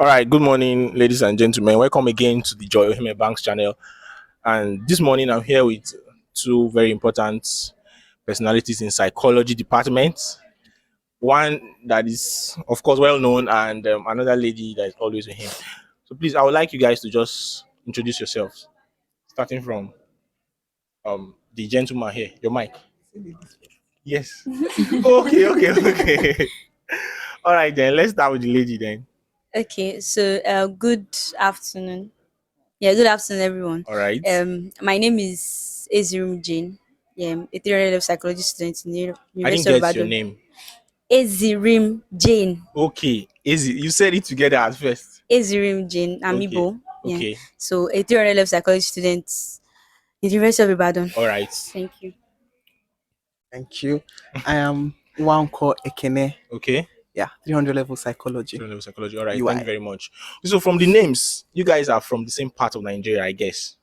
All right, good morning, ladies and gentlemen. Welcome again to the Joy Ohime Banks channel. And this morning, I'm here with two very important personalities in psychology department. One that is, of course, well known, and another lady that is always with him. So, please, I would like you guys to just introduce yourselves, starting from the gentleman here. Your mic. Yes. Okay. All right, then let's start with the lady then. Okay, so good afternoon. Yeah, good afternoon, everyone. All right. My name is Ezirum Jane. Yeah, I'm a 300 level psychology student in the I didn't University of get your Ibadan. name. Ezirim Jane. Okay, easy. You said it together at first. Ezirim Jane Okay, Amibo. Yeah. okay, So a 300 level psychology student in the University of Ibadan. all right, Thank you. Thank you. I am one called Ekene. okay. 300 level psychology. Level psychology. All right, thank you UI. very much. So, from the names, you guys are from the same part of Nigeria, I guess.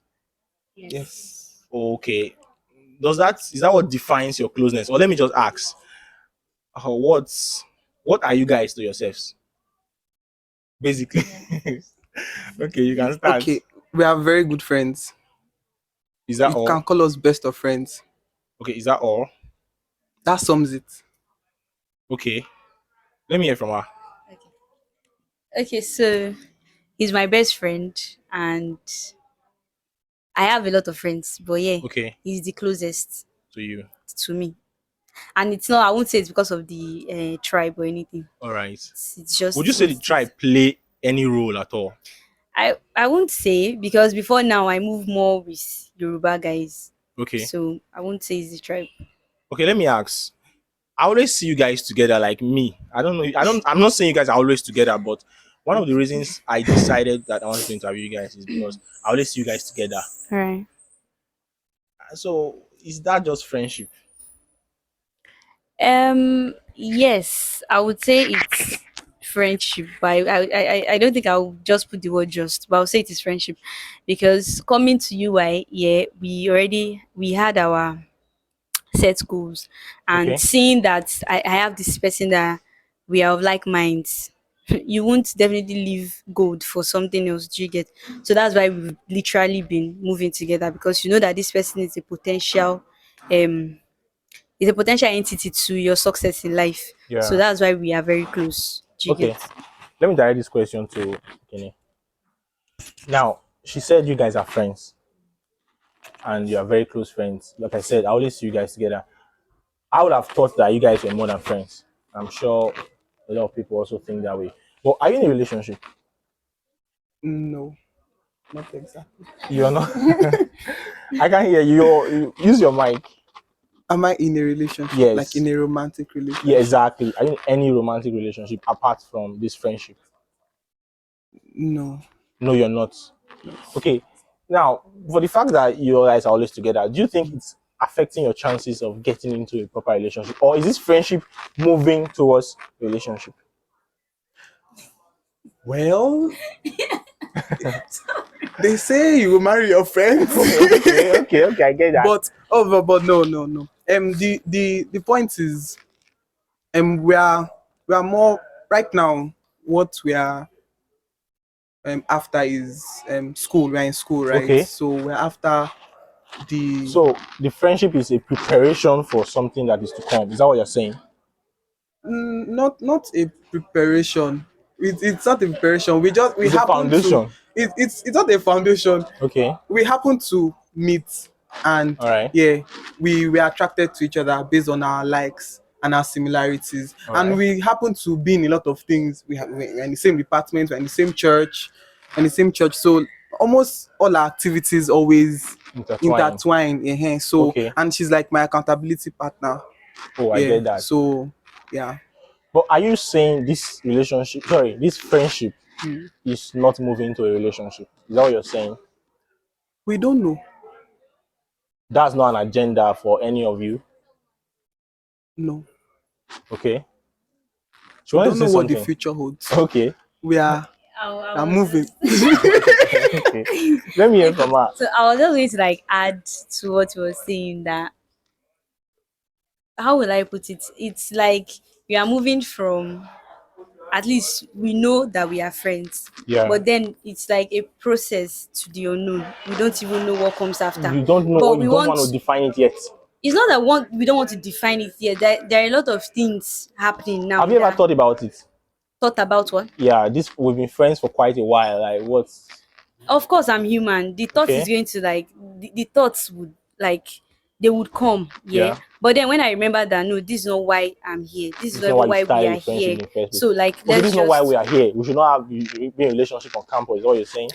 Yes. Okay. Is that what defines your closeness? Or let me just ask, what are you guys to yourselves? Basically. Okay, you can start. Okay, we are very good friends. Is that You all? can call us best of friends. Okay, is that all? That sums it. Okay. Let me hear from her. Okay, so he's my best friend, and I have a lot of friends, but yeah, Okay, he's the closest to you. to me. And it's not, I won't say it's because of the tribe or anything. All right. It's just Would you say the tribe play any role at all? I won't say, because before now I move more with Yoruba guys. Okay. So I won't say it's the tribe. Okay, let me ask. I always see you guys together like me. I don't know. I'm not saying you guys are always together, but one of the reasons I decided that I wanted to interview you guys is because I always see you guys together. Right. So is that just friendship? Yes, I would say it's friendship, but I don't think I'll just put the word just, but I'll say it is friendship, because coming to UI, yeah, we had our set goals, and Okay. seeing that I have this person that we are of like minds, you won't definitely leave gold for something else. Do you get? So that's why we've literally been moving together, because you know that this person um is a potential entity to your success in life. So Yeah. that's why we are very close. Do you Okay. get? Let me direct this question to Kenny. Now, she said you guys are friends and you are very close friends. Like I said, I always see you guys together. I would have thought that you guys were more than friends. I'm sure a lot of people also think that way. But are you in a relationship? No, not exactly. You're not. I can hear you. Use your mic. Am I in a relationship? Yes. Like in a romantic relationship? Yeah, exactly. Are you in any romantic relationship apart from this friendship? No. No, you're not. Okay. Now, for the fact that you guys are always together, do you think it's affecting your chances of getting into a proper relationship, or is this friendship moving towards relationship? Well, they say you will marry your friends. Okay. I get that. but no. The point is, we are more right now. What we are after is school. We're in school, right? Okay. So we're after the So the friendship is a preparation for something that is to come. Is that what you're saying? not a preparation. It's not a preparation. We It's a happen to foundation. it's not a foundation. Okay. We happen to meet, and All right. yeah, we were attracted to each other based on our likes and our similarities, All and right. we happen to be in a lot of things. We're in the same department, we're in the same church, so almost all our activities always Intertwined. intertwine. So, Okay. and she's like my accountability partner. Oh, I get that. So yeah. But are you saying this friendship is not moving to a relationship? Is that what you're saying? We don't know. That's not an agenda for any of you. No. Okay. She We wanted don't to know say what the something. future holds. Okay. We are moving. Okay. Let me hear from her. So I was just going to like add to what you were saying, that how will I put it? It's like we are moving from at least we know that we are friends. Yeah. But then it's like a process to the unknown. We don't even know what comes after. You don't know, or But you we don't want. want to define it yet. It's not that we don't want to define it yet. There are a lot of things happening now. Have you ever that- thought about it? thought about what? Yeah, this we've been friends for quite a while. Like, what's Of course, I'm human. The thought Okay. is going to like the thoughts would like they would come, yeah. Yeah. But then when I remember that no, this is not why I'm here. This is It's not not even why you why we started are the friendship here. in the first place. So like Okay, let's this is just. not why we are here. We should not have be in a relationship on campus. Is what you're saying?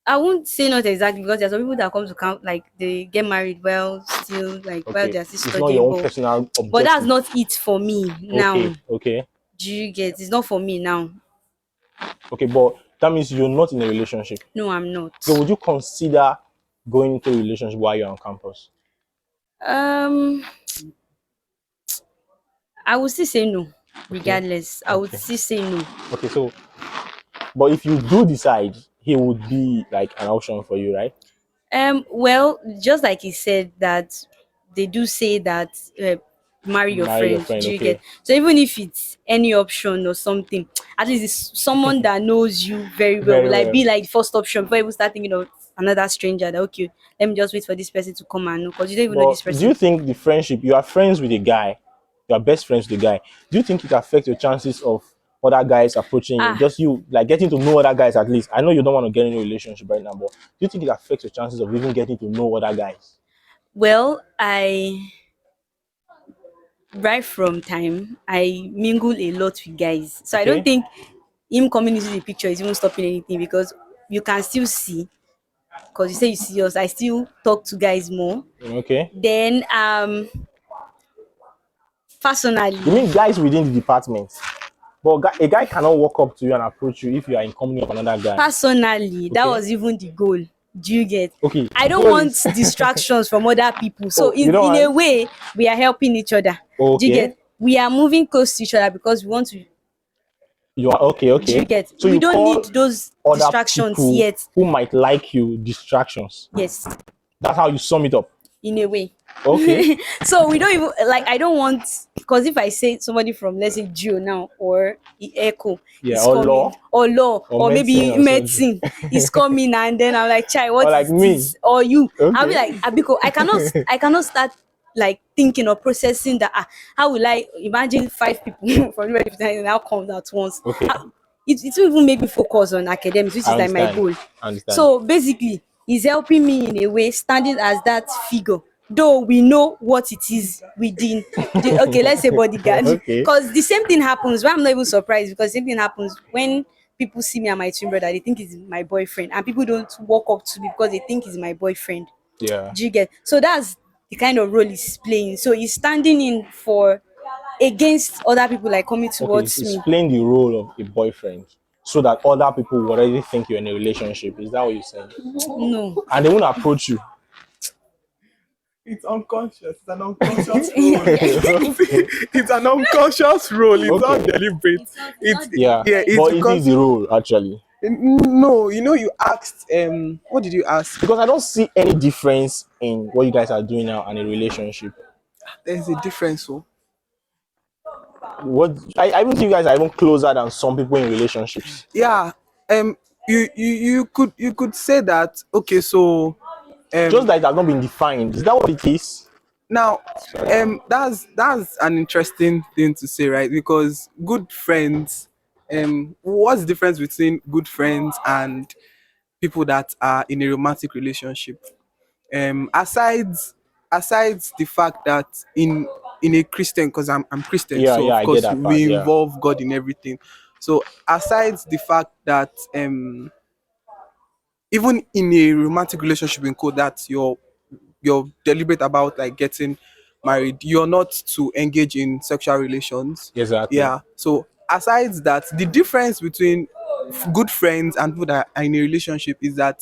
I won't say not exactly because there's some people that come to camp like they get married well still like while Okay, they're still it's not studying. your own But, personal objective. but that's not it for me now. Okay, okay, Do you get? It's not for me now. okay. But that means you're not in a relationship. No, I'm not. So would you consider going into a relationship while you're on campus? Um, I would still say no, regardless. I would Okay. still say no. Okay, so but if you do decide, he would be like an option for you, right? Well, just like he said that they do say that marry your Marry your friend. friend, Do you okay. get? So even if it's any option or something, at least it's someone that knows you very well. Very Will like well. be like the first option before you start thinking of another stranger. That okay, let me just wait for this person to come and know because you don't even know But this do person. you think the friendship, you are friends with a guy, you are best friends with a guy, do you think it affects your chances of other guys approaching you? Ah. Just you like getting to know other guys at least. I know you don't want to get in a relationship right now, but do you think it affects your chances of even getting to know other guys? Well, I right from time I mingle a lot with guys, so I Okay. don't think him coming into the picture is even stopping anything because you can still see. Because you say you see us, I still talk to guys more. Okay. Then You personally, mean guys within the department? But a guy cannot walk up to you and approach you if you are in company of another guy. that Okay. was even the goal. Do you get? Okay. I don't Goal want is- distractions from other people. So Oh, you don't in a want- way, we are helping each other. Do Okay. you get? We are moving close to each other because we want to. You are okay, okay. Do you get? So we you don't call need those other distractions people yet. who might like you distractions. Yes, That's how you sum it up. in a way. Okay. So we don't even like I don't want because if I say somebody from let's say Geo now or Echo Yeah, is or coming law. or Or maybe medicine medicine is coming and then I'm like Chai what Or like is me. this or you I'll be Okay. like Abiko I cannot start like thinking or processing that how will I imagine 5 people from different and now comes at once. Okay. It will even make me focus on academics which I is like my understand. goal. I understand. So basically, he's helping me in a way, standing as that figure. Though we know what it is within okay, let's say bodyguard. Okay. Because the same thing happens. Why I'm not even surprised because the same thing happens when people see me and my twin brother, they think he's my boyfriend, and people don't walk up to me because they think he's my boyfriend. Yeah. Do you get? So that's the kind of role he's playing. So he's standing in for against other people like coming Okay. towards It's me. playing the role of a boyfriend so that other people will already think you're in a relationship. Is that what you're saying? No. And they won't approach you. It's unconscious. It's an unconscious role. It's an unconscious role. It's not Okay. deliberate. It's Yeah. Yeah, it's but it because- is the role actually. No, you asked. What did you ask? Because I don't see any difference in what you guys are doing now and a relationship. There's a difference. So What I even think you guys are even closer than some people in relationships. yeah, you could say that. Okay, so Just that it has not been defined. Is that what it is? now that's an interesting thing to say, right? Because good friends, what's the difference between good friends and people that are in a romantic relationship? Aside the fact that in a Christian, because I'm Christian, Yeah, so yeah, I of get course that part, we yeah. involve God in everything. So aside the fact that even in a romantic relationship in code that you're deliberate about like getting married, you're not to engage in sexual relations. Exactly. Yeah. So aside that, the difference between good friends and people that are in a relationship is that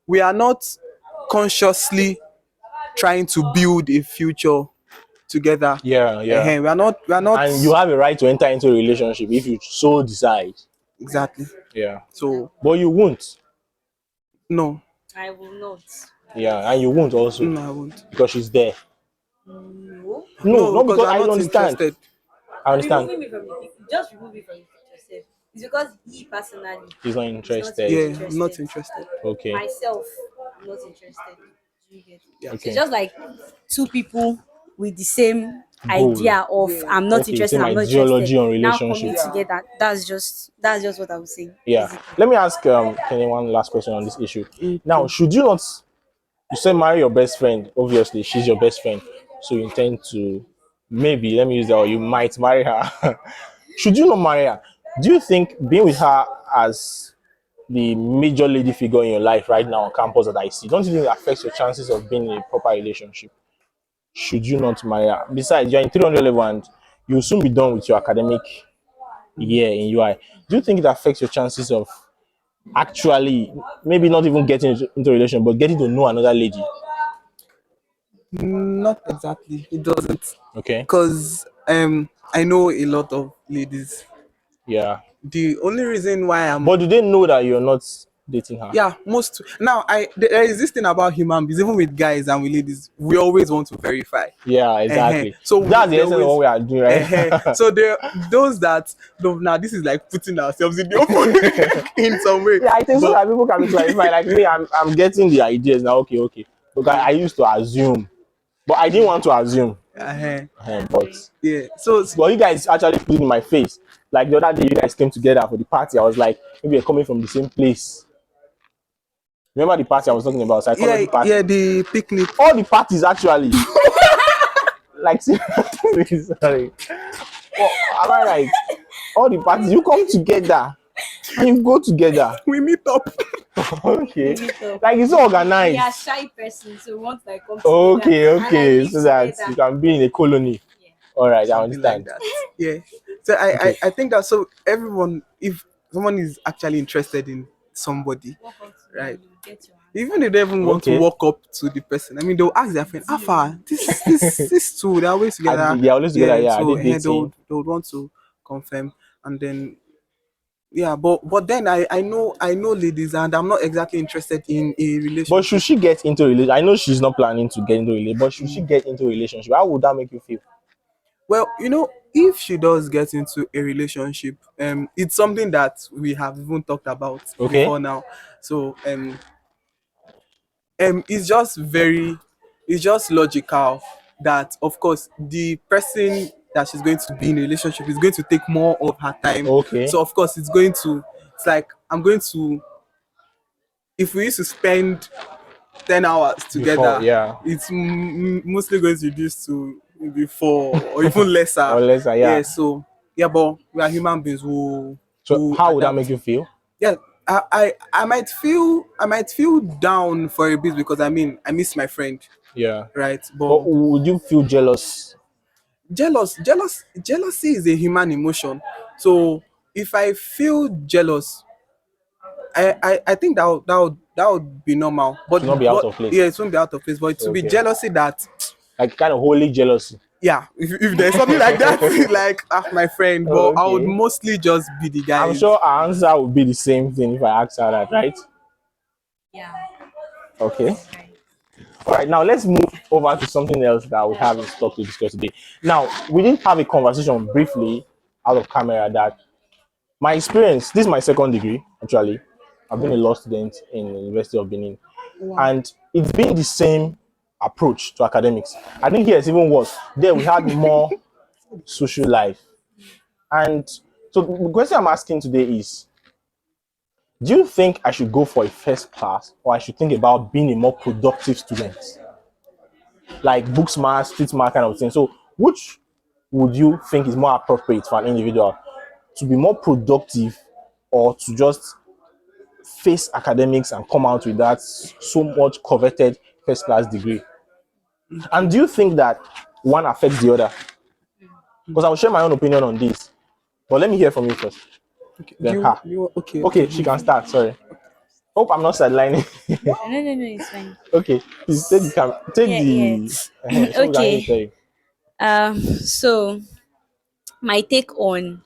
we are not consciously trying to build a future together. Yeah, yeah. We are not And you have a right to enter into a relationship if you so decide. exactly. Yeah. So But you won't. no, I will not. Yeah, and you won't also no, I won't. because she's there. No. No, not because I'm I not understand. interested. I understand. Remove me from the picture. Just remove me from the picture. It's because he personally He's not is not interested. Yeah, really I'm not interested. interested. Okay. Myself, I'm not interested. Do you get? Yeah. So it's Okay. just like two people with the same Goal. idea of Yeah. I'm not Okay, interested, same I'm not interested. ideology on Now coming relationship. Yeah. together, that's just what I would say. Yeah. Basically. Let me ask Kenny one last question on this issue. Now, Okay. should you not, you say marry your best friend, obviously she's your best friend. So you intend to, maybe let me use that, or you might marry her. Should you not marry her? Do you think being with her as the major lady figure in your life right now on campus that I see, don't you think it affects your chances of being in a proper relationship? Should you not marry her? Besides, you're in 300 level and you'll soon be done with your academic year in UI. Do you think it affects your chances of actually maybe not even getting into a relation, but getting to know another lady? Not exactly. It doesn't. Okay. Because I know a lot of ladies. Yeah. The only reason why I'm But do they know that you're not dating her? yeah, most now there is this thing about human beings, even with guys and with ladies, we always want to verify. Yeah, exactly. So That's the they essence of always what we are doing, right? so there those that no, now this is like putting ourselves in the open in some way. Yeah, I think so But that people can be clarified. Like me, I'm getting the ideas now. Okay, okay. Because I used to assume, but I didn't want to assume. uh But yeah. So you guys actually put it in my face. Like the other day, you guys came together for the party. I was like, maybe you're coming from the same place. Remember the party I was talking about, psychology party? yeah, the picnic. All the parties actually. Like, seriously, sorry. Well, am I right? All the parties, you come together and you go together. We meet up. Okay. Meet up. Like, it's We are organized. shy person, so we want like come Okay, together and like okay. live So that together. you can be in a colony. Yeah. All right, I Something like understand. that. Yeah. So I, Okay. I think that so everyone, if someone is actually interested in somebody, Walk up to right? them, you get your hand. Even if they even want to Okay. walk up to the person, I mean, they'll ask their friend, Alpha, this two, they're always together. They're always together, yeah. Are So they they dating? would want to confirm, and then yeah, but then I know ladies, and I'm not exactly interested in a But should relationship. she get into a relationship? I know she's not planning to get into a relationship, but should she get into a relationship? How would that make you feel? Well, if she does get into a relationship, it's something that we have even talked about Okay. before now. So it's just it's just logical that of course the person that she's going to be in a relationship is going to take more of her time. Okay. So of course it's like I'm going to if we used to spend 10 hours Before, together, yeah. it's mostly going to reduce to maybe 4 or even lesser. Or lesser, yeah. Yeah, so yeah, but we are human beings So who how would that make adapt. you feel? Yeah, I might feel down for a bit because I mean I miss my friend, Yeah. right? But But would you feel jealous? jealousy is a human emotion. So if I feel jealous, I think that would be normal. To not be out of place. Yeah, it won't be out of place. But it will be Okay. jealousy that Like kind of holy jealousy. yeah, if there's something like that, like my friend. But I would Okay. mostly just be the guy. I'm sure our answer would be the same thing if I asked her that, right? Yeah. Okay. Right. All right, now let's move over to something else that we have in stock to discuss today. Now, we did have a conversation briefly out of camera that my experience, this is my second degree, actually. I've been a law student in the University of Benin. And it's been the same approach to academics. I think here it's even worse. There we had more social life. And so the question I'm asking today is, do you think I should go for a first class or I should think about being a more productive student? Like book smart, street smart kind of thing. So which would you think is more appropriate for an individual? To be more productive or to just face academics and come out with that so much coveted first class degree? And do you think that one affects the other? Because I'll share my own opinion on this. But let me hear from you first. Okay, Then her. okay, Okay, she can start. Sorry. Hope I'm not sidelining. No, it's fine. Okay, please take the take Yeah, the yeah. so we can hear Okay. you. So my take on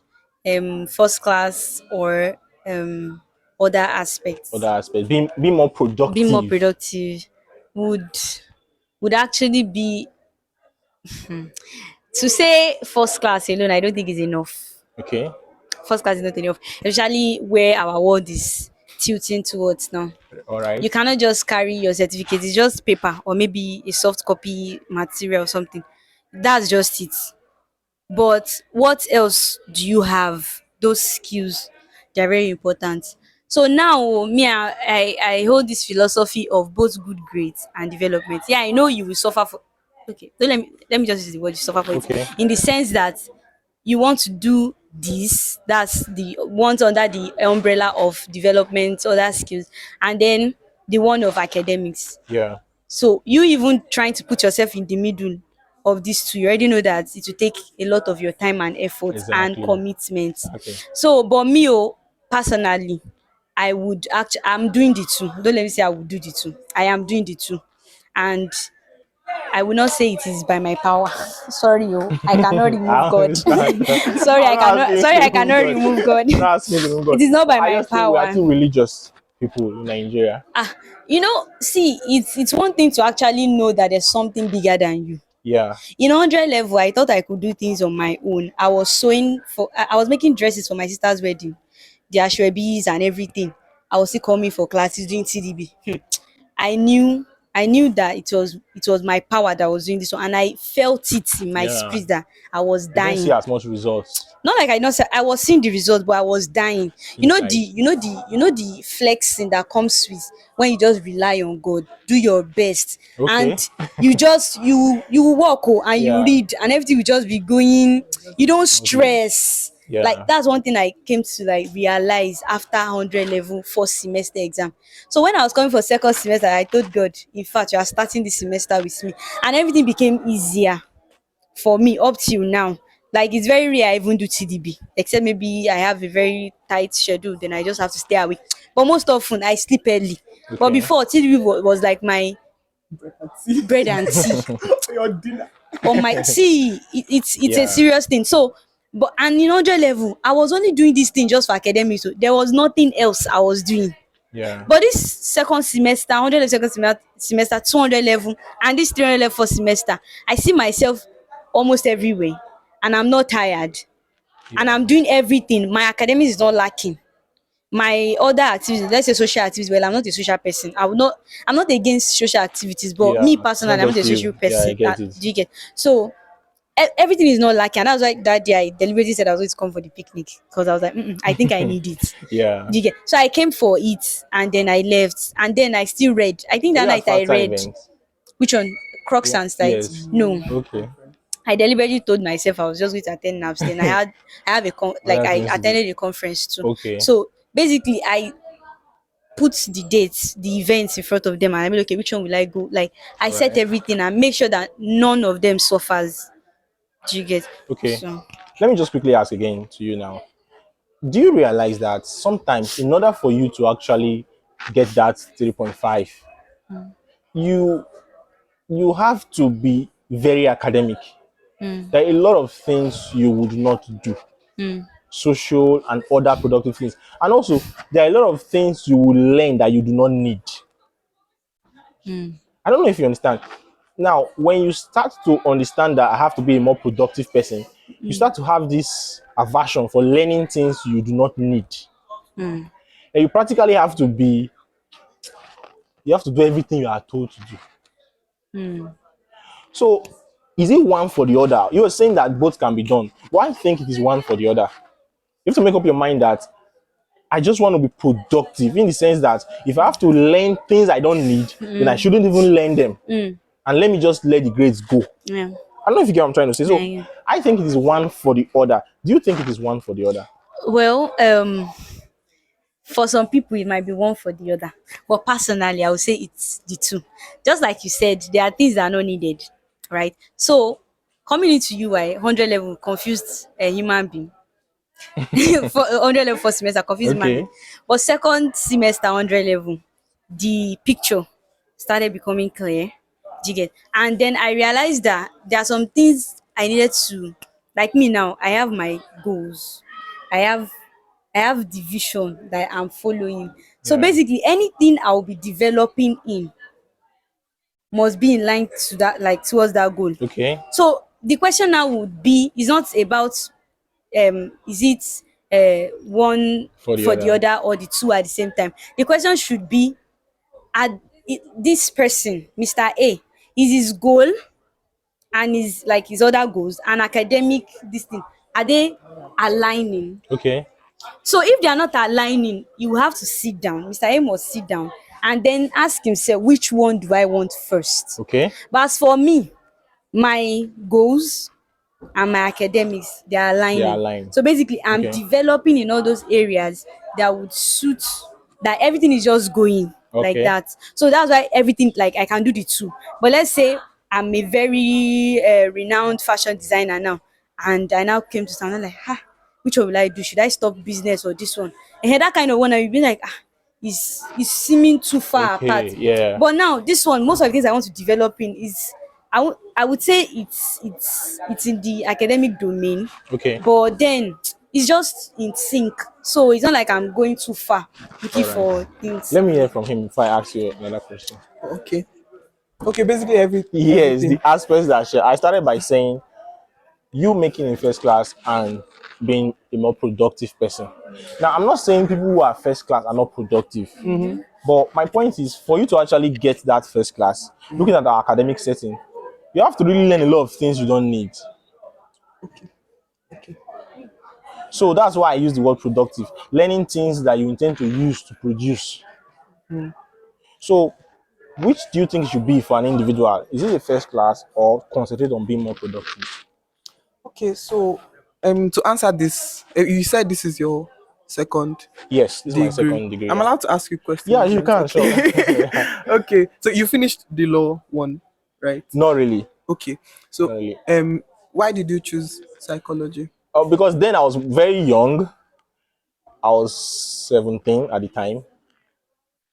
first class or other Other aspects, aspect, be more being more productive. productive would actually be to say first class alone. I don't think is enough. Okay. first class is not enough, especially where our world is tilting towards now. All You right. cannot just carry your certificate, it's just paper or maybe a soft copy material or something. That's just it. But what else do you have? Those skills, they're very important. So now me, I hold this philosophy of both good grades and development. Yeah, I know you will suffer for, okay, so let me just use the word you suffer for it, Okay. in the sense that you want to do this, that's the ones under the umbrella of development, other skills, and then the one of academics. Yeah. So you even trying to put yourself in the middle of these two, you already know that it will take a lot of your time and effort and Exactly. commitment. Exactly. So, but me, oh, personally, I'm doing the two. Don't let me say I will do the two. I am doing the two. And I will not say it is by my power. Sorry, oh, I cannot remove I God. understand. Sorry, I'm not asking you sorry, to I remove cannot God. remove God. I'm not asking you to remove It God. is not by I my just think we are power. too religious people in Nigeria. Ah, see, it's one thing to actually know that there's something bigger than you. Yeah. In 100 level, I thought I could do things on my own. I was sewing for, I was making dresses for my sister's wedding, the ashwebis and everything. I was still coming for classes doing TDB. I knew I knew that it was my power that was doing this one, and I felt it in my Yeah. spirit that I was You didn't see dying. as much results Not like I not say I was seeing the result, but I was dying. inside. The flexing that comes with when you just rely on God, do your best, and Okay. you walk, oh, and you Yeah. read, and everything will just be going. You don't Smoothly. stress. Like Yeah. that's one thing I came to like realize after 100 level first semester exam. So when I was coming for second semester, I told God, in fact, you are starting this semester with me, and everything became easier for me up till now. Like it's very rare I even do TDB, except maybe I have a very tight schedule, then I just have to stay awake. But most often I sleep early. But Okay. before, TDB was like my bread and tea. Your dinner. On my see, it's a Yeah. serious thing. So, but and in 100 level, I was only doing this thing just for academics. So there was nothing else I was doing. Yeah. But this second semester, 100 level second semester, 200 level, and this 300 level first semester, I see myself almost everywhere, and I'm not tired, and Yeah. I'm doing everything. My academics is not lacking. My other activities, let's say social activities, well, I'm not a social person. I'm not against social activities, but me Yeah. It's personally, not I'm not just a social you. Yeah, I person. get it. Do you get? So everything is not lacking, and that's why that day I deliberately said I was going to come for the picnic, because I was like, I think I need it. Yeah. Do you get? So I came for it, and then I left, and then I still read. I think Were that you at night I FATA read, events? which one? Crocs Yeah. and Sites. Yes. No, Okay. I deliberately told myself I was just going to attend NAPS. Then I have like Other I things to do. attended a conference too. Okay. So basically, I put the dates, the events in front of them, and I mean, okay, which one will I go? Like I All set right. everything and make sure that none of them suffers. Do you get? Okay. So Let me just quickly ask again to you now. Do you realize that sometimes, in order for you to actually get that 3.5, you you have to be very academic? There are a lot of things you would not do, social and other productive things, and also there are a lot of things you will learn that you do not need. I don't know if you understand. Now, when you start to understand that I have to be a more productive person, you start to have this aversion for learning things you do not need. And you practically have to be, you have to do everything you are told to do. So, is it one for the other? You are saying that both can be done. Why think it is one for the other? You have to make up your mind that I just want to be productive, in the sense that if I have to learn things I don't need, then I shouldn't even learn them. And let me just let the grades go. yeah, I don't know if you get what I'm trying to say. yeah, So yeah. I think it is one for the other. Do you think it is one for the other? Well, for some people it might be one for the other, but personally I would say it's the two. Just like you said, there are things that are not needed, right? So coming into UI 100 level confused a human being. For 100 level first semester confused human being, Okay. but second semester 100 level, the picture started becoming clear. Do you get? And then I realized that there are some things I needed to, like me now, I have my goals. I have I have the vision that I'm following. So Yeah. basically anything I'll be developing in must be in line to that, like towards that goal. Okay. So the question now would be, is not about is it one For the for the other. other or the two at the same time. The question should be, this person, Mr. A, is his goal and his other goals and academic this thing, are they aligning? Okay. So if they are not aligning, you have to sit down. Mr. A must sit down and then ask himself, which one do I want first? Okay. But as for me, my goals and my academics, they are They are aligning. aligned. So basically, I'm Okay. developing in all those areas that would suit, that everything is just going like Okay. that. So that's why everything, like, I can do the two. But let's say I'm a very renowned fashion designer now, and I now came to town, I'm like, which one will I do? Should I stop business or this one? And that kind of one, I will be like, is seeming too far apart. Okay. Yeah. But now this one, most of the things I want to develop in is, I would say it's in the academic domain, Okay. but then it's just in sync. So it's not like I'm going too far looking All right. for things. Let me hear from him before I ask you another question. Okay. Okay, basically Yes, everything. the aspects that share. I started by saying you making in first class and being a more productive person. Now, I'm not saying people who are first class are not productive, but my point is for you to actually get that first class, looking at the academic setting, you have to really learn a lot of things you don't need. Okay. So that's why I use the word productive, learning things that you intend to use to produce. So, which do you think it should be for an individual? Is it a first class or concentrate on being more productive? Okay, so to answer this, you said this is your second Yes, this is my degree. second degree. I'm Yeah, allowed to ask you yeah, questions, you right? can, sure. Okay. Okay. So you finished the law one, right? Not really. Okay. So Not really. why did you choose psychology? Because then I was very young. I was 17 at the time.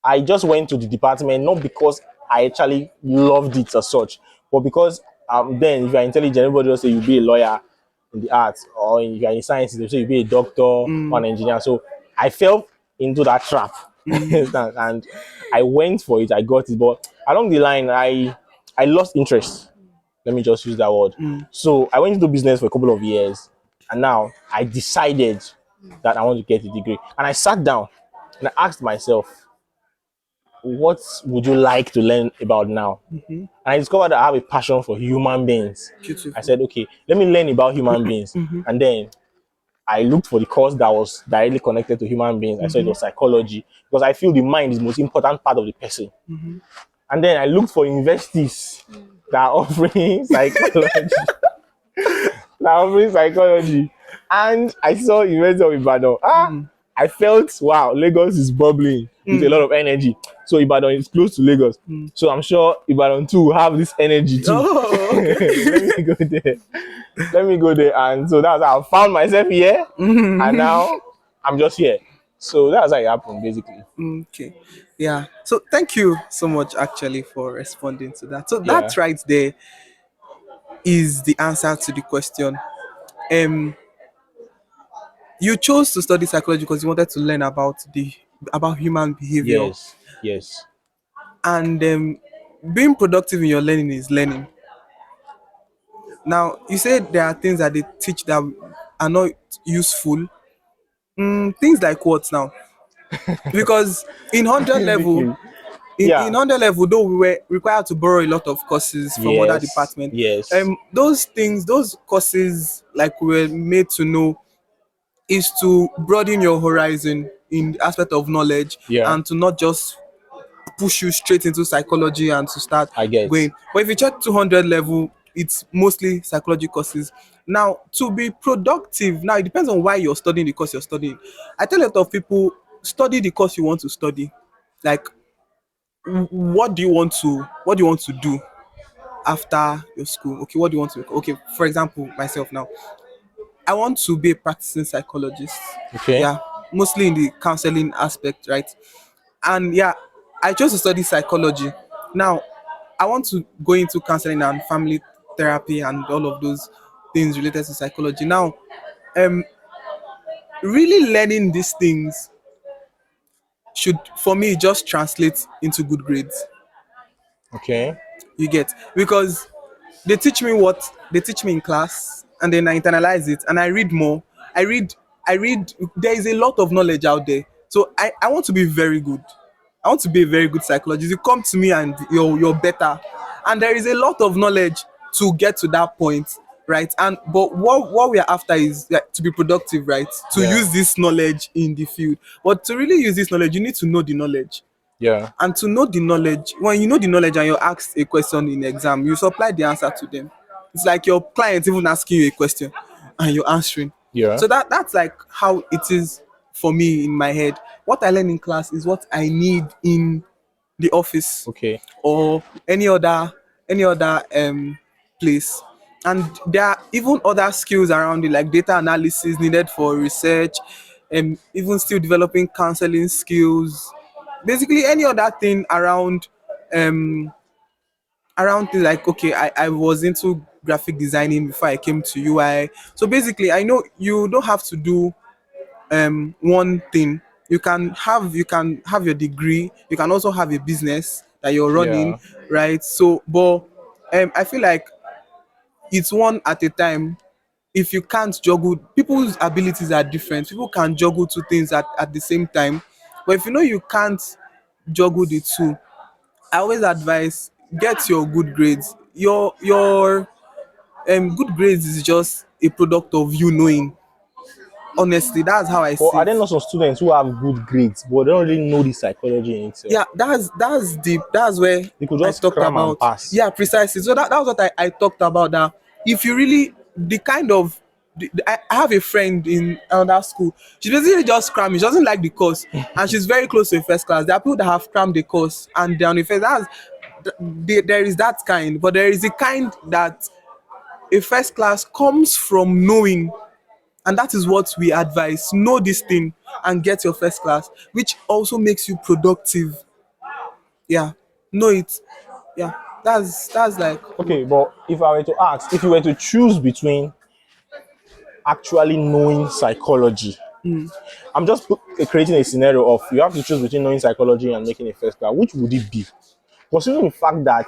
I just went to the department not because I actually loved it as such, but because then if you're intelligent, everybody will say you'll be a lawyer in the arts, or if you're in sciences, they'll say you'll be a doctor or an engineer. So I fell into that trap. And I went for it, I got it. But along the line, I lost interest. Let me just use that word. So I went into business for a couple of years, and now I decided that I want to get a degree. And I sat down and I asked myself, what would you like to learn about now? And I discovered that I have a passion for human beings. Beautiful. I said, okay, let me learn about human beings. And then I looked for the course that was directly connected to human beings. I saw it was psychology because I feel the mind is the most important part of the person. And then I looked for universities that are offering psychology. And I saw University of Ibadan. I felt, wow, Lagos is bubbling with a lot of energy. So Ibadan is close to Lagos. So I'm sure Ibadan too will have this energy too. Oh, okay. Let me go there. Let me go there. And so that's how I found myself here. And now I'm just here. So that's how it happened, basically. Okay. Yeah. So thank you so much actually for responding to that. So Yeah. that right there is the answer to the question. Um you chose to study psychology because you wanted to learn about human behavior, Yes. Yes. and being productive in your learning is learning. Now you said there are things that they teach that are not useful. Things like what now? Because in 100 level, Basically. in Yeah. 100 level, though we were required to borrow a lot of courses from other Yes. departments, Yes. those things, those courses, like we were made to know, is to broaden your horizon in the aspect of knowledge, Yeah. and to not just push you straight into psychology and to start I get. going. But if you check 200 level, it's mostly psychology courses. Now, to be productive, now it depends on why you're studying the course you're studying. I tell a lot of people, study the course you want to study. Like, what do you want to do after your school? Okay, what do you want to, okay, for example, myself now, I want to be a practicing psychologist. Okay. Yeah, mostly in the counseling aspect, right? And yeah, I chose to study psychology. Now, I want to go into counseling and family therapy and all of those things related to psychology. Now, um, really learning these things should, for me, just translate into good grades. Okay. You get, because they teach me what they teach me in class, and then I internalize it and I read more. I read I read. There is a lot of knowledge out there, so I want to be very good. I want to be a very good psychologist. You come to me and you're better, and there is a lot of knowledge to get to that point, right? And but what we are after is like, to be productive, right? To Yeah. use this knowledge in the field. But to really use this knowledge, you need to know the knowledge. Yeah. And to know the knowledge, when you know the knowledge and you're asked a question in exam, you supply the answer to them. It's like your client even asking you a question and you're answering. Yeah. So that's like how it is for me in my head. What I learn in class is what I need in the office Okay. or any other place. And there are even other skills around it, like data analysis needed for research, even still developing counseling skills. Basically, any other thing um around things like, okay, I was into graphic designing before I came to UI. So basically, I know you don't have to do one thing. You can have your degree, you can also have a business that you're running, Yeah. right? So but I feel like it's one at a time. If you can't juggle, people's abilities are different. People can juggle two things at the same time, but if you know you can't juggle the two, I always advise get your good grades. Your good grades is just a product of you knowing. Honestly, that's how I But see are it. there not some students who have good grades but they don't really know the psychology in itself? Yeah, that's where They could I just talked cram and about. pass. Yeah, precisely. So that's what I talked about. That if you really the kind of I have a friend in another school. She basically just cramming. She doesn't like the course, and she's very close to a first class. There are people that have crammed the course and they're on the first. There is that kind, but there is a kind that a first class comes from knowing, and that is what we advise. Know this thing and get your first class, which also makes you productive. Yeah, know it. Yeah, that's like Okay, but if I were to ask, if you were to choose between actually knowing psychology, I'm just creating a scenario of you have to choose between knowing psychology and making a first class. Which would it be? Considering the fact that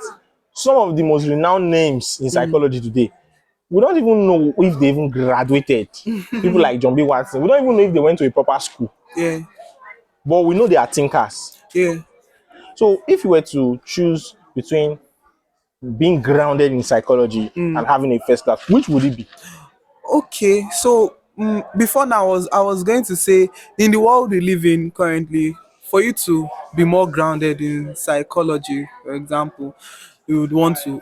some of the most renowned names in psychology today, we don't even know if they even graduated. People like John B. Watson, we don't even know if they went to a proper school, yeah, but we know they are thinkers. yeah. So if you were to choose between being grounded in psychology and having a first class, which would it be? Okay, so before now, I was going to say in the world we live in currently, for you to be more grounded in psychology, for example, you would want to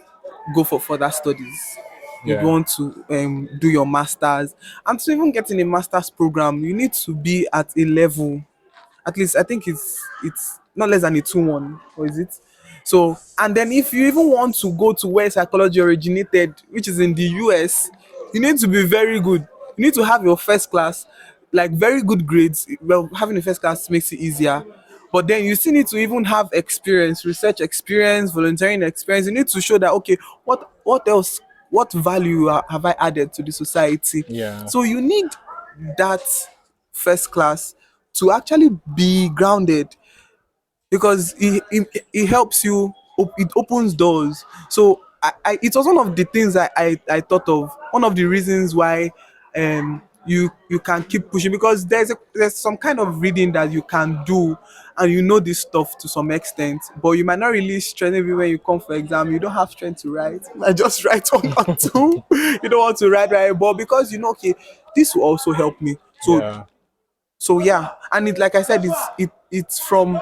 go for further studies. You'd Yeah. want to do your masters, and to even get in a masters program, you need to be at a level. At least I think it's not less than a 2-1, or is it? So and then if you even want to go to where psychology originated, which is in the US, you need to be very good. You need to have your first class, like very good grades. Well, having a first class makes it easier, but then you still need to even have experience, research experience, volunteering experience. You need to show that, okay, what else, what value have I added to the society? Yeah. So you need that first class to actually be grounded, because it helps you. It opens doors. So it was one of the things I thought of, one of the reasons why you can keep pushing, because there's some kind of reading that you can do, and you know this stuff to some extent, but you might not really strength. Maybe when you come for exam, you don't have strength to write. I just write one or two. You don't want to write, right? But because you know, okay, this will also help me. So Yeah. so yeah, and it, like I said, it's from,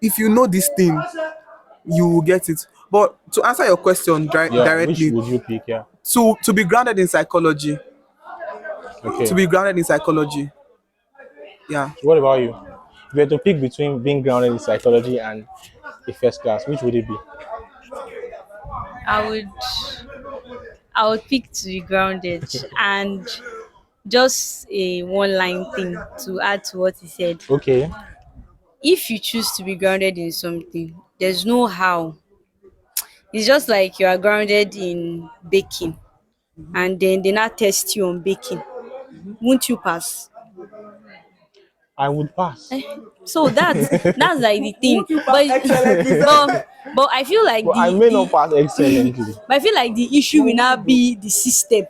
if you know this thing, you will get it. But to answer your question Yeah. Which directly, would you pick? Yeah. to be grounded in psychology, Okay. to be grounded in psychology, yeah. So what about you? If you had to pick between being grounded in psychology and a first class, which would it be? I would I would pick to be grounded. And just a one line thing to add to what he said. Okay. If you choose to be grounded in something, there's no how. It's just like you are grounded in baking and then they now test you on baking. Won't you pass? I would pass. So that's like the thing. But I feel like But I may not pass excellently. but I feel like the issue will now be the system.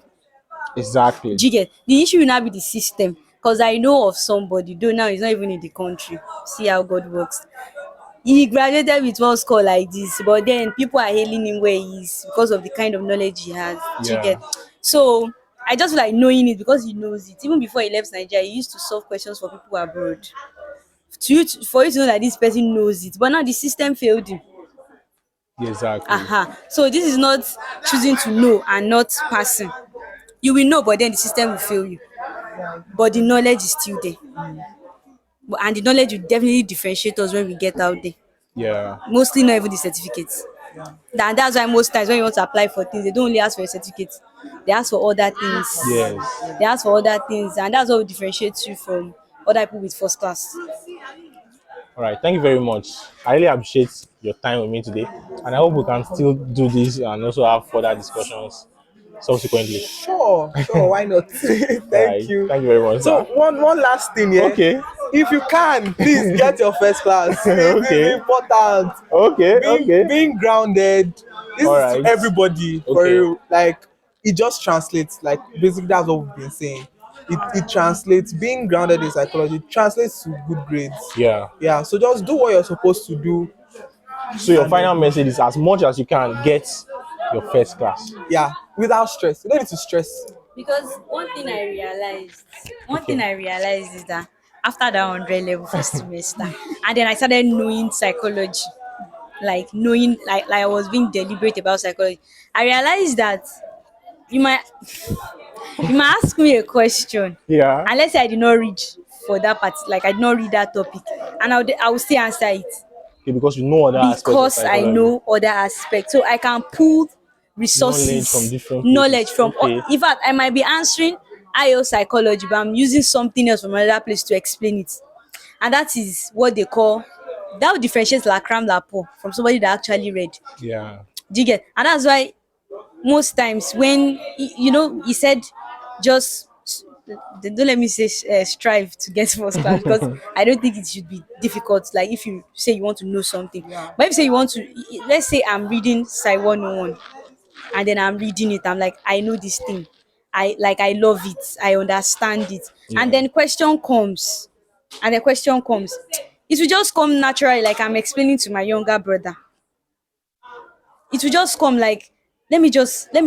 Exactly. Do you get? The issue will now be the system. Because I know of somebody, though now he's not even in the country. See how God works. He graduated with one score like this, but then people are hailing him where he is because of the kind of knowledge he has. Do you Yeah. get? So I just feel like knowing it because he knows it. Even before he left Nigeria, he used to solve questions for people abroad. For you to know that this person knows it, but now the system failed him. Exactly. So this is not choosing to know and not passing. You will know, but then the system will fail you. But the knowledge is still there. And the knowledge will definitely differentiate us when we get out there. Yeah. Mostly not even the certificates. And that's why most times when you want to apply for things, they don't only ask for a certificate. They ask for other things. Yes. They ask for other things, and that's what differentiates you from other people with first class. All right. Thank you very much. I really appreciate your time with me today, and I hope we can still do this and also have further discussions subsequently. Sure, why not? All Thank right. you. Thank you very much, So sir. one last thing, yeah. Okay. If you can, please get your first class. Okay. It's important. Okay. Okay. Being grounded. This All is right. to everybody for Okay. real. Like it just translates. Like basically that's what we've been saying. It translates. Being grounded in psychology translates to good grades. Yeah. Yeah. So just do what you're supposed to do. So your final message is, as much as you can, get your first class. Yeah. Without stress. You don't need to stress. Because one Okay. thing I realized is that after that 100 level first semester, and then I started knowing psychology, like knowing, like I was being deliberate about psychology. I realized that you might you might ask me a question, Yeah. and let's say I did not read for that part, like I did not read that topic, and I will still answer it Okay, because you know other aspects of because I psychology. know other aspects, so I can pull Knowledge from resources, different knowledge places. from. Okay. In fact, I might be answering IO psychology, but I'm using something else from another place to explain it, and that is what they call, that would differentiate la cram la pour from somebody that actually read. Yeah. Do you get? And that's why most times when he said, just don't let me say strive to get first class, because I don't think it should be difficult. Like if you say you want to know something, but if you say you want to, let's say I'm reading Sci 101, and then I'm reading it, I'm like, I know this thing, I love it, I understand it, and Yeah. then question comes, it will just come naturally, like I'm explaining to my younger brother. It will just come like, let me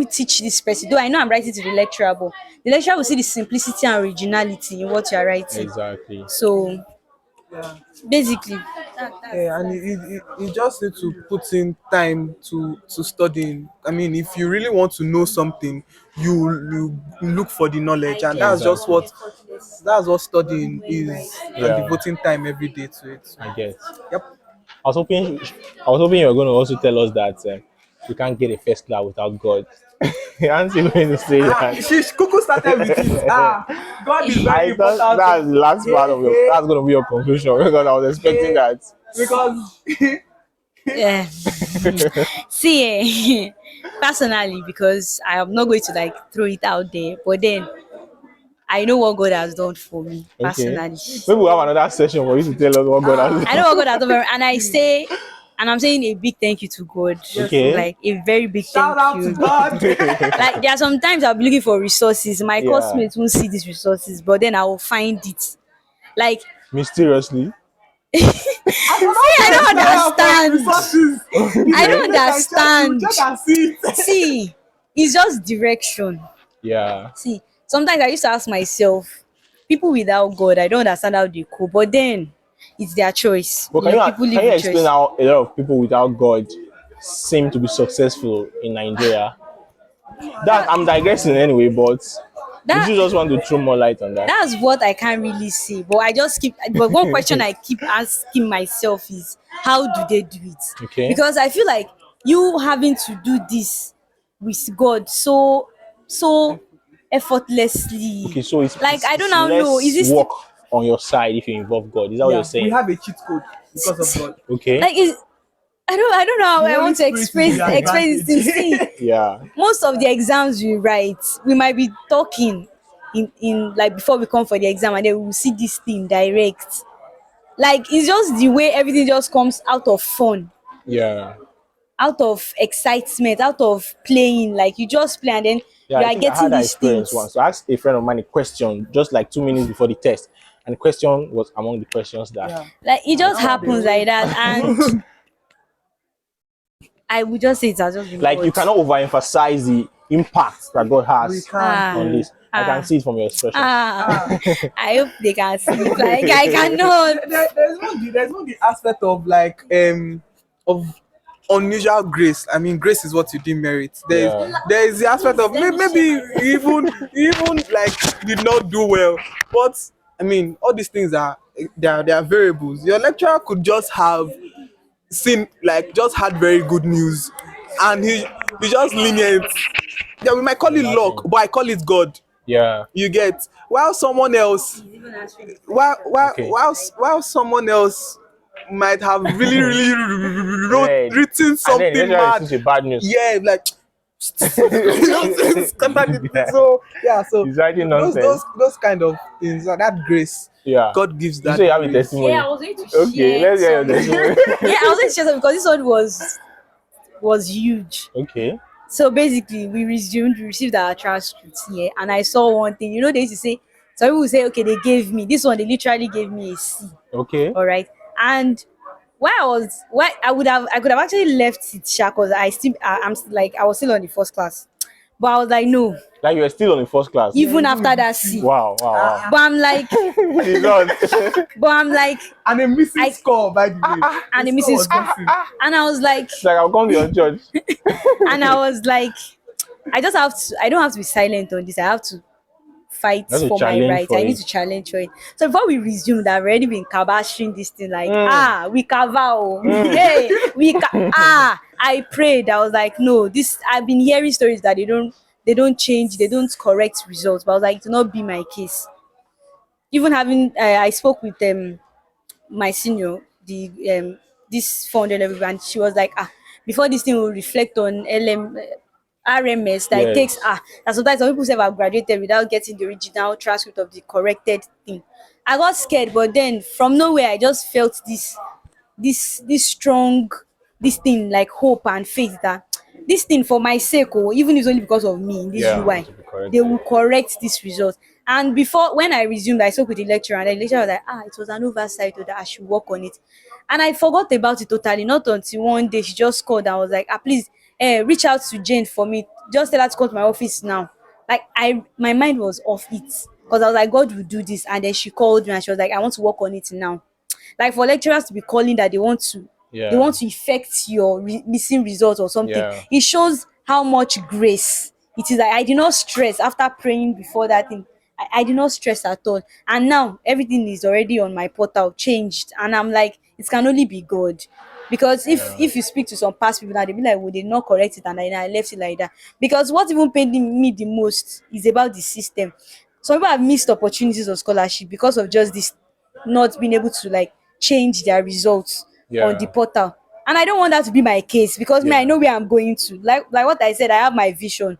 teach this person. Though I know I'm writing to the lecturer, but the lecturer will see the simplicity and originality in what you're writing. Exactly. So Yeah. basically, Yeah, and you just need to put in time to studying. I mean, if you really want to know something, you look for the knowledge, and that's just Exactly. what studying is, and Yeah. devoting time every day to it. I get. Yep. I was hoping you were going to also tell us that you can't get a first class without God. Aren't you going to say that? Kuku started with it. God is very I thought important that's the last part of your. That's going to be your conclusion because I was expecting that. because yeah. See, personally, because I am not going to like throw it out there, but then I know what God has done for me Okay. personally. Maybe we'll have another session for you to tell us what God has I know what God has done for me, and I'm saying a big thank you to God. Okay. Like a very big shout out thank to you. God. Like there are sometimes I'll be looking for resources. My Yeah. classmates won't see these resources, but then I will find it. Like Mysteriously. I don't understand. I don't understand. See, it's just direction. Yeah. See, sometimes I used to ask myself, people without God, I don't understand how they cope, but then it's their choice. But People live can you with explain choice. how a lot of people without God seem to be successful in Nigeria? That I'm digressing anyway, but did you That just want to throw more light on that? that's what I can't really say. But but one question I keep asking myself is, how do they do it? Okay. Because I feel like you having to do this with God so effortlessly. Okay, so Like I don't it's now know. Is less this work on your side if you involve God. Is that what Yeah, you're we saying? have a cheat code because of God. Okay. like is I don't know how The I Holy want to Spirit is explain the explain this thing. advantage. See, Yeah. most of the exams we write, we might be talking in like before we come for the exam, and then we will see this thing direct. Like it's just the way everything just comes out of fun, Yeah. out of excitement, out of playing. Like you just play, and then Yeah, you I are think I getting had that these experience things. once. So I asked a friend of mine a question just like 2 minutes before the test, and the question was among the questions that Yeah. Like it just Now they happens always like that, and I would just say it has just been like you God. cannot overemphasize the impact that God we has can't. Ah, on Oh. this. I can ah, see it from your expressions. ah. I hope they can see it. Like I cannot. There's not the aspect of like of unusual grace. I mean, grace is what you did merit. Yeah. There is the aspect of maybe even like you did not do well, but I mean, all these things are they are variables. Your lecturer could just have seen like just had very good news, and he just lenient. Yeah, we might call it luck, Imagine. but I call it God. Yeah. You get, while someone else Okay. while someone else might have really really Red. written And then something later mad. receives a bad news. Yeah, like scattered it. Yeah. So yeah, so He's writing those nonsense. those kind of things, that grace, Yeah. God gives You that say you have a grace. testimony. Yeah, I was going to Okay, share let's hear your something. testimony. Yeah, I was going to share something because this one was huge. Okay. So basically, we received our transcripts here, and I saw one thing. You know, they used to say, some people will say, okay, they gave me this one. They literally gave me a C. Okay. All right, and I could have actually left it because I'm still, like I was still on the first class, but I was like no, Like you were still on the first class. even after that C. Wow, wow, But I'm like, wow. Jesus. but I'm like, And a missing I- score, by the way. and The a missing was score. missing. And I was like, It's like I'll come to your church. and I was like, I don't have to be silent on this. I have to fight You have to for my challenge rights. for I need it. to challenge for it. So before we resumed, I've already been kabashing this thing like, we cover, hey, I prayed. I was like, no, this. I've been hearing stories that they don't change, they don't correct results. But I was like, it will not be my case. Even having, I spoke with my senior, the this 400 level, and she was like, before this thing will reflect on RMS that it takes Yes. that sometimes some people say have graduated without getting the original transcript of the corrected thing. I got scared, but then from nowhere I just felt this strong, this thing like hope and faith that this thing for my sake, even if it's only because of me in this Yeah, UI, to be corrected. they will correct this result. And before, when I resumed, I spoke with the lecturer, and the lecturer was like, it was an oversight, that I should work on it. And I forgot about it totally, not until one day she just called and was like, please, reach out to Jane for me. Just tell her to come to my office now. Like, my mind was off it because I was like, God will do this. And then she called me and she was like, I want to work on it now. Like, for lecturers to be calling that they want to Yeah. effect your missing results or something, Yeah. it shows how much grace it is. Like, I did not stress after praying before that thing. I did not stress at all. And now everything is already on my portal, changed. And I'm like, it can only be God. Because if you speak to some past people now, they'll be like, well, they not correct it and I left it like that. Because what even pained me the most is about the system. Some people have missed opportunities of scholarship because of just this not being able to like change their results on the Yeah. portal. And I don't want that to be my case because me, I Yeah. know where I'm going to. Like what I said, I have my vision.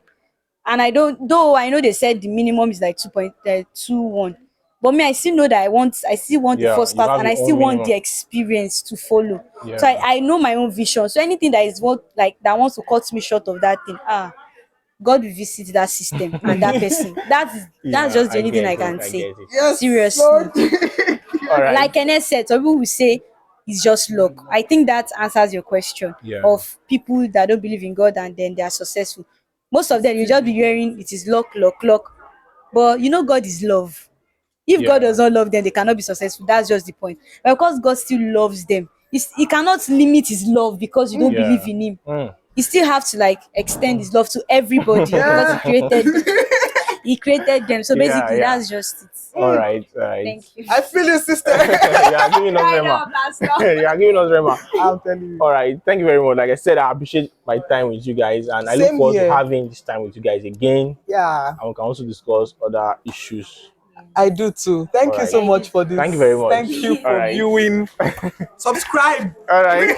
And I don't, though I know they said the minimum is like 2.21. But me, I still want the Yeah, first you class have and I your still own want the minimum. experience to follow. Yeah. So I know my own vision. So anything that is what like that wants to cut me short of that thing, God will visit that system and that person. That's Yeah, just the I only thing get I it. can I say. get it. Yes, Seriously. Lord. All right. Like Enes said, some people will say it's just luck. I think that answers your question Yeah. of people that don't believe in God and then they are successful. Most of them, you just be hearing it is luck, luck, luck. But you know, God is love. If God Yeah. does not love them, they cannot be successful. That's just the point. But because God still loves them, he cannot limit his love because you don't Yeah. believe in him. Mm. He still have to like extend his love to everybody because Yeah. he created them. So Yeah, basically, yeah. that's just it. All right. All right. Thank you. I feel you, sister. You are giving us I Rema. know, Pastor. You are giving us Rema. I'm telling you. All right. Thank you very much. Like I said, I appreciate my time with you guys, and I look Same forward to here. having this time with you guys again. Yeah, And we can also discuss other issues. I do too. Thank you Alright. so much for this. Thank you very much. Thank you for Alright. viewing. Subscribe. All right.